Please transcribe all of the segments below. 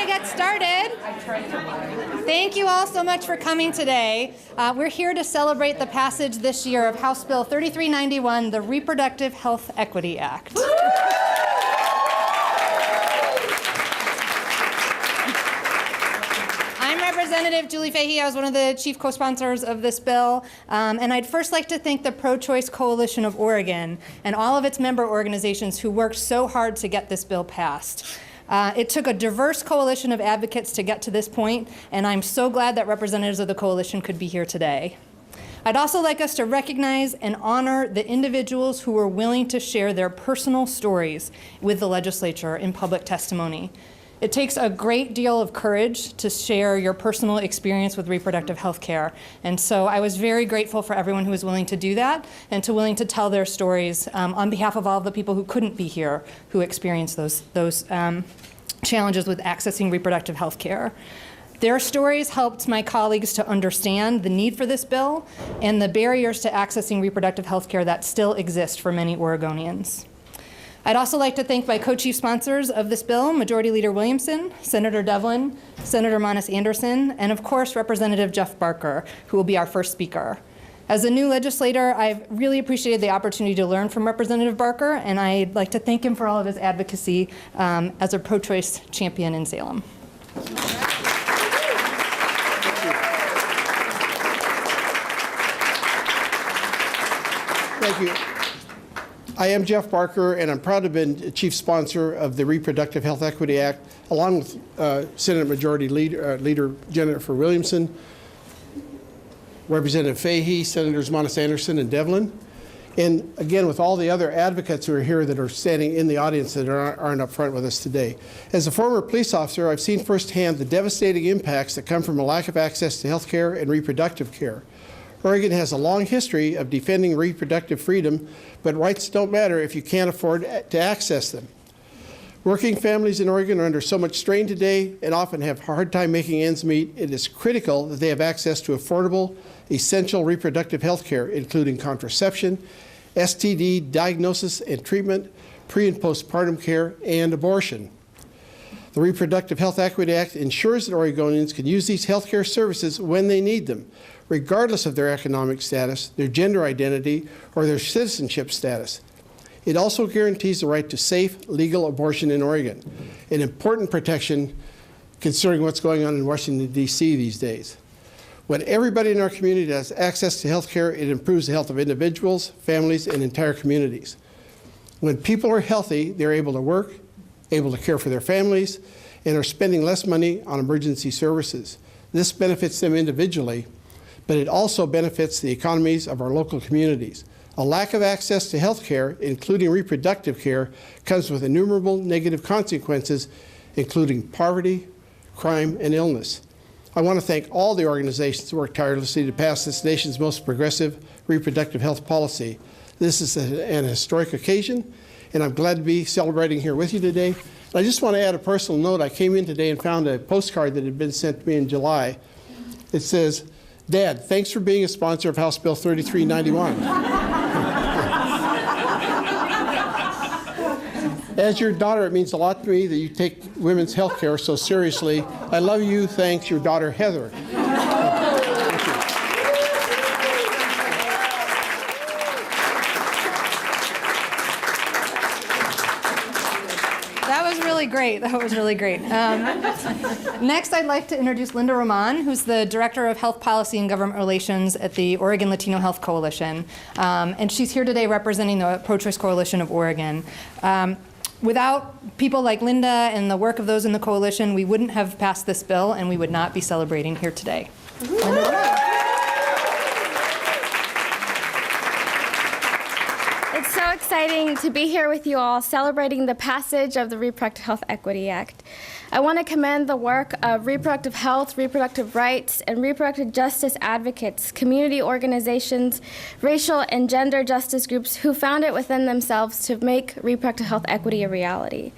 to get started. Thank you all so much for coming today. We're here to celebrate the passage this year of House Bill 3391, the Reproductive Health Equity Act. I'm Representative Julie Fahey. I was one of the chief co-sponsors of this bill. And I'd first like to thank the Pro-Choice Coalition of Oregon and all of its member organizations who worked so hard to get this bill passed. It took a diverse coalition of advocates to get to this point, and I'm so glad that representatives of the coalition could be here today. I'd also like us to recognize and honor the individuals who were willing to share their personal stories with the legislature in public testimony. It takes a great deal of courage to share your personal experience with reproductive health care. And so I was very grateful for everyone who was willing to do that and to willing to tell their stories on behalf of all of the people who couldn't be here who experienced those challenges with accessing reproductive health care. Their stories helped my colleagues to understand the need for this bill and the barriers to accessing reproductive health care that still exist for many Oregonians. I'd also like to thank my co-chief sponsors of this bill, Majority Leader Williamson, Senator Devlin, Senator Monis Anderson, and of course, Representative Jeff Barker, who will be our first speaker. As a new legislator, I've really appreciated the opportunity to learn from Representative Barker, and I'd like to thank him for all of his advocacy as a pro-choice champion in Salem. Thank you. I am Jeff Barker, and I'm proud to have been chief sponsor of the Reproductive Health Equity Act, along with Senate Majority Leader Jennifer Williamson, Representative Fahey, Senators Monis Anderson and Devlin, and again with all the other advocates who are here that are standing in the audience that aren't up front with us today. As a former police officer, I've seen firsthand the devastating impacts that come from a lack of access to health care and reproductive care. Oregon has a long history of defending reproductive freedom, but rights don't matter if you can't afford to access them. Working families in Oregon are under so much strain today and often have a hard time making ends meet. It is critical that they have access to affordable, essential reproductive health care, including contraception, STD diagnosis and treatment, pre- and postpartum care, and abortion. The Reproductive Health Equity Act ensures that Oregonians can use these health care services when they need them, regardless of their economic status, their gender identity, or their citizenship status. It also guarantees the right to safe, legal abortion in Oregon, an important protection considering what's going on in Washington, D.C. these days. When everybody in our community has access to health care, it improves the health of individuals, families, and entire communities. When people are healthy, they're able to work, able to care for their families, and are spending less money on emergency services. This benefits them individually, but it also benefits the economies of our local communities. A lack of access to health care, including reproductive care, comes with innumerable negative consequences, including poverty, crime, and illness. I want to thank all the organizations that work tirelessly to pass this nation's most progressive reproductive health policy. This is an historic occasion, and I'm glad to be celebrating here with you today. And I just want to add a personal note. I came in today and found a postcard that had been sent to me in July. It says, "Dad, thanks for being a sponsor of House Bill 3391. As your daughter, it means a lot to me that you take women's health care so seriously. I love you. Thanks, your daughter, Heather." That was really great. That was really great. Next, I'd like to introduce Linda Roman, who's the Director of Health Policy and Government Relations at the Oregon Latino Health Coalition. And she's here today representing the Pro-Choice Coalition of Oregon. Without people like Linda and the work of those in the coalition, we wouldn't have passed this bill and we would not be celebrating here today. Linda Roman. It's so exciting to be here with you all celebrating the passage of the Reproductive Health Equity Act. I want to commend the work of reproductive health, reproductive rights, and reproductive justice advocates, community organizations, racial and gender justice groups who found it within themselves to make reproductive health equity a reality.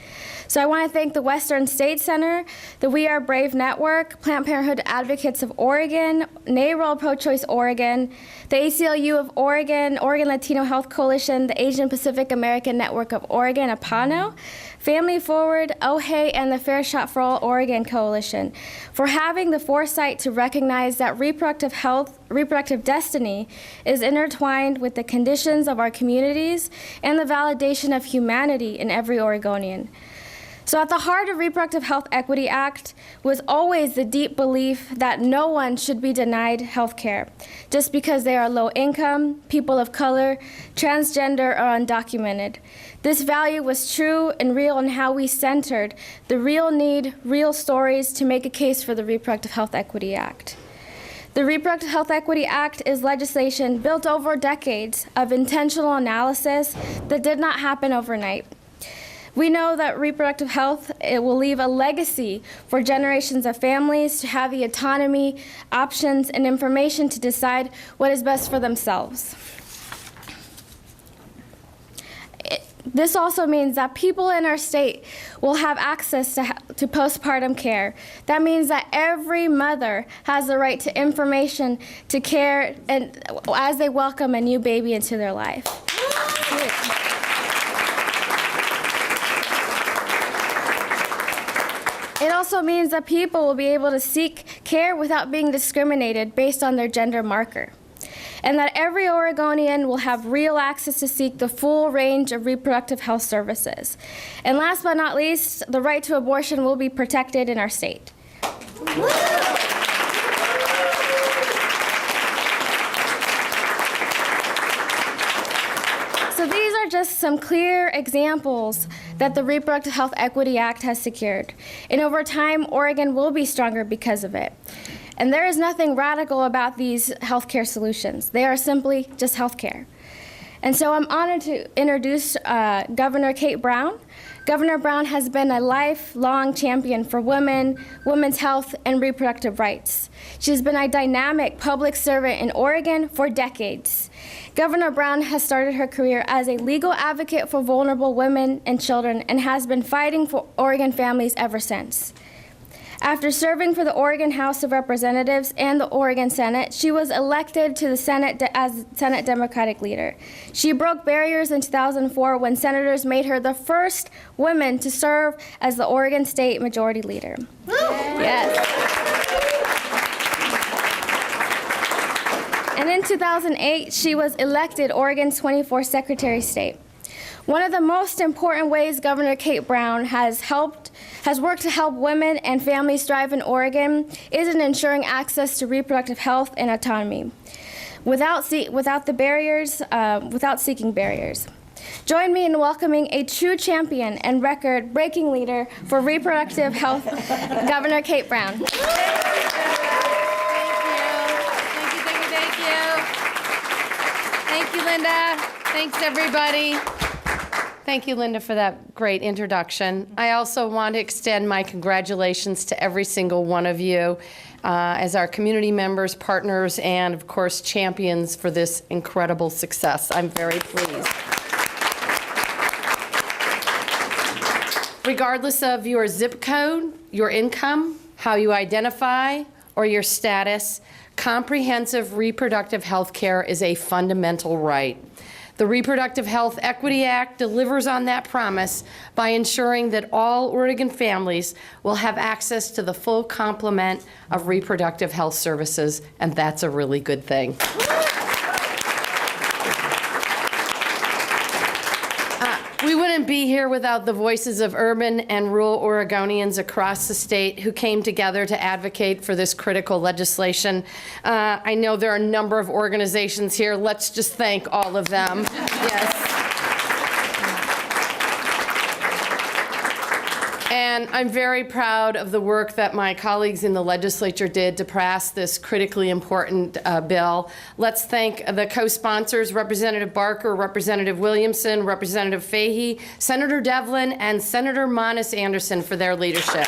So I want to thank the Western State Center, the We Are Brave Network, Planned Parenthood Advocates of Oregon, NARAL Pro-Choice Oregon, the ACLU of Oregon, Oregon Latino Health Coalition, the Asian Pacific American Network of Oregon, APANO, Family Forward, OHE, and the Fair Shot for All Oregon Coalition for having the foresight to recognize that reproductive health, reproductive destiny is intertwined with the conditions of our communities and the validation of humanity in every Oregonian. So at the heart of Reproductive Health Equity Act was always the deep belief that no one should be denied health care just because they are low income, people of color, transgender, or undocumented. This value was true and real in how we centered the real need, real stories to make a case for the Reproductive Health Equity Act. The Reproductive Health Equity Act is legislation built over decades of intentional analysis that did not happen overnight. We know that reproductive health, it will leave a legacy for generations of families to have the autonomy, options, and information to decide what is best for themselves. This also means that people in our state will have access to postpartum care. That means that every mother has the right to information, to care, and as they welcome a new baby into their life. It also means that people will be able to seek care without being discriminated based on their gender marker, and that every Oregonian will have real access to seek the full range of reproductive health services. And last but not least, the right to abortion will be protected in our state. So these are just some clear examples that the Reproductive Health Equity Act has secured. And over time, Oregon will be stronger because of it. And there is nothing radical about these healthcare solutions. They are simply just healthcare. And so I'm honored to introduce Governor Kate Brown. Governor Brown has been a lifelong champion for women, women's health, and reproductive rights. She's been a dynamic public servant in Oregon for decades. Governor Brown has started her career as a legal advocate for vulnerable women and children and has been fighting for Oregon families ever since. After serving for the Oregon House of Representatives and the Oregon Senate, she was elected to the Senate as Senate Democratic leader. She broke barriers in 2004 when senators made her the first woman to serve as the Oregon State Majority Leader. Yes. And in 2008, she was elected Oregon's 24th Secretary of State. One of the most important ways Governor Kate Brown has worked to help women and families thrive in Oregon is in ensuring access to reproductive health and autonomy without seeking barriers. Join me in welcoming a true champion and record-breaking leader for reproductive health, Governor Kate Brown. Thank you, Linda. Thanks, everybody. Thank you, Linda, for that great introduction. I also want to extend my congratulations to every single one of you as our community members, partners, and, of course, champions for this incredible success. I'm very pleased. Regardless of your zip code, your income, how you identify, or your status, comprehensive reproductive health care is a fundamental right. The Reproductive Health Equity Act delivers on that promise by ensuring that all Oregon families will have access to the full complement of reproductive health services, and that's a really good thing. We wouldn't be here without the voices of urban and rural Oregonians across the state who came together to advocate for this critical legislation. I know there are a number of organizations here. Let's just thank all of them. Yes. And I'm very proud of the work that my colleagues in the legislature did to pass this critically important bill. Let's thank the co-sponsors, Representative Barker, Representative Williamson, Representative Fahey, Senator Devlin, and Senator Monis Anderson for their leadership.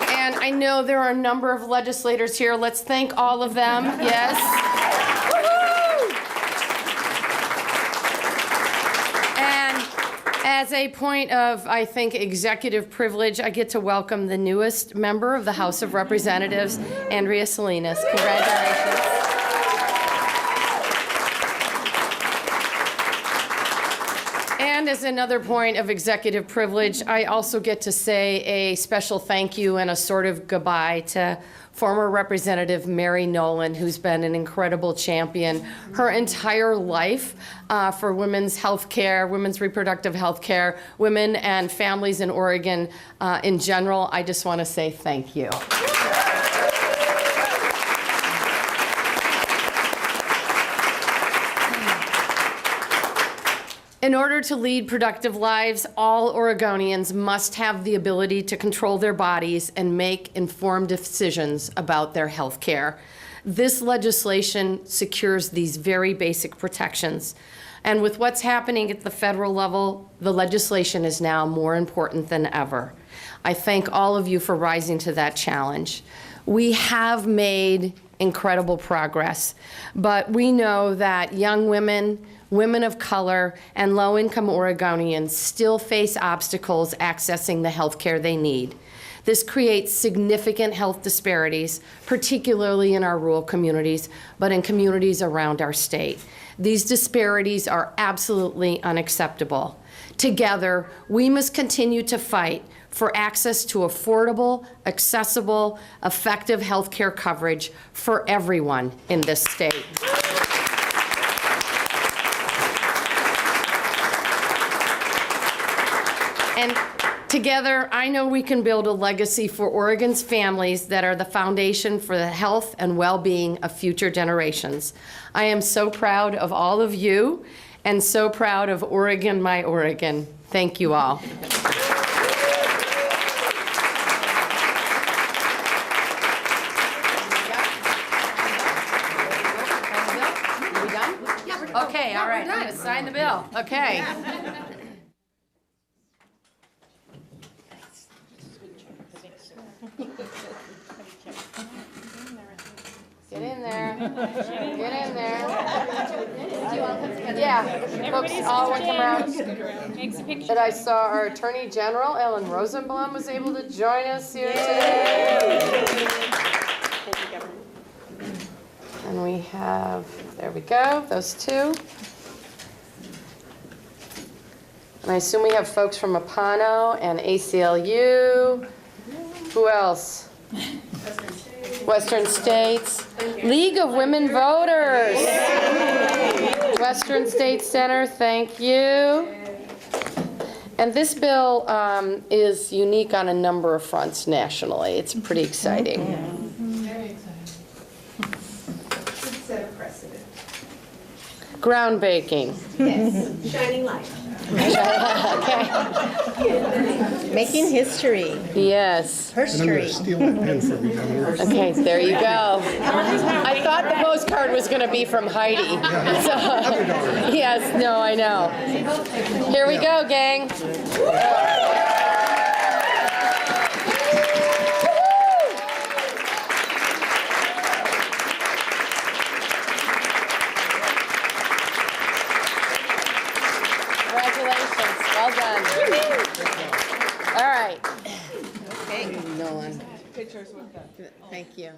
And I know there are a number of legislators here. Let's thank all of them. Yes. as a point of, I think, executive privilege, I get to welcome the newest member of the House of Representatives, Andrea Salinas. Congratulations. And as another point of executive privilege, I also get to say a special thank you and a sort of goodbye to former Representative Mary Nolan, who's been an incredible champion her entire life for women's health care, women's reproductive health care, women and families in Oregon in general. I just want to say thank you. In order to lead productive lives, all Oregonians must have the ability to control their bodies and make informed decisions about their health care. This legislation secures these very basic protections. And with what's happening at the federal level, the legislation is now more important than ever. I thank all of you for rising to that challenge. We have made incredible progress, but we know that young women, women of color, and low-income Oregonians still face obstacles accessing the health care they need. This creates significant health disparities, particularly in our rural communities, but in communities around our state. These disparities are absolutely unacceptable. Together, we must continue to fight for access to affordable, accessible, effective health care coverage for everyone in this state. And together, I know we can build a legacy for Oregon's families that are the foundation for the health and well-being of future generations. I am so proud of all of you and so proud of Oregon, my Oregon. Thank you all. Okay, all right, I'm going to sign the bill. Okay. Get in there. Get in there. Yeah, folks all want to come around. But I saw our Attorney General, Ellen Rosenblum, was able to join us here today. And we have, there we go, those two. And I assume we have folks from Apano and ACLU. Who else? Western States. League of Women Voters. Western States Center, thank you. And this bill is unique on a number of fronts nationally. It's pretty exciting. Very exciting. Should set a precedent. Groundbreaking. Yes, shining light. Okay. Making history. Yes. And I'm going History. to steal that pen from you, Governor. Okay, there you go. I thought the postcard was going to be from Heidi. So, yes, no, I know. Here we go, gang. Congratulations. Well done. All right. Okay, Nolan. Pictures with them. thank you.